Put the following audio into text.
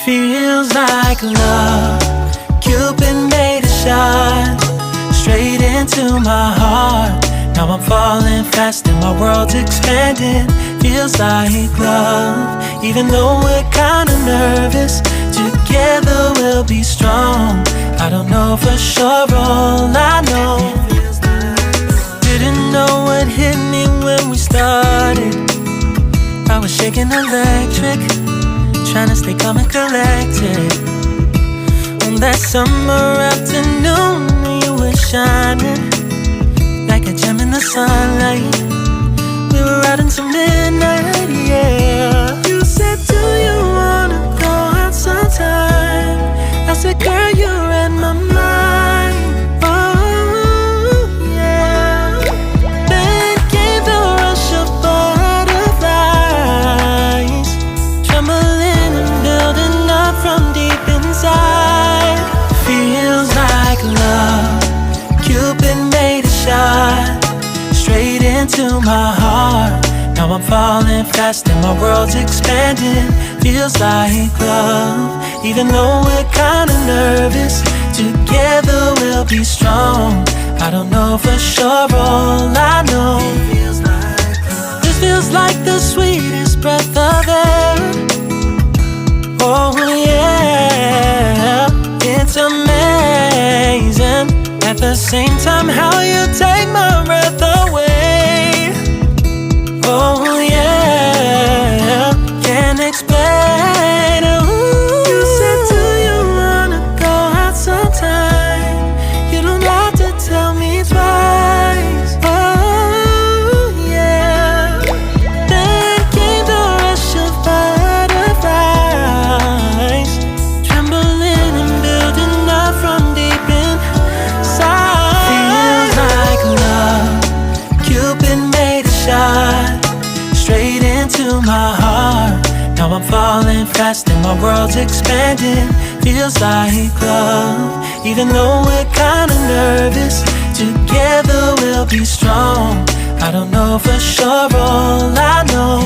Feels like love. Cupid made a shot straight into my heart. Now I'm falling fast and my world's expanding. Feels like love. Even though we're kinda nervous, together we'll be strong. I don't know for sure, all I know. Didn't know what hit me when we started. I was shaking electric, trying to stay calm and collected. On that summer afternoon, you were shining like a gem in the sunlight. We were out until midnight, yeah. You said, do you wanna go out sometime? I said, girl, you read my mind. Oh, yeah. Then came the rush of butterflies, trembling and building up from deep inside. Feels like love. Cupid made a shot straight into my heart. Now I'm falling fast and my world's expanding. Feels like love. Even though we're kinda nervous, together we'll be strong. I don't know for sure, all I know. This feels like the sweetest breath of air. Oh yeah, it's amazing. At the same time, how you take my breath away. Oh yeah, can't explain. Ooh. You said, do you wanna go out sometime? You don't have to tell me twice. Oh yeah. Then came the rush of butterflies, trembling and building up from deep inside. Feels like love. Cupid made a shot straight into my heart. Now I'm falling fast and my world's expanding. Feels like love. Even though we're kinda nervous, together we'll be strong. I don't know for sure, all I know.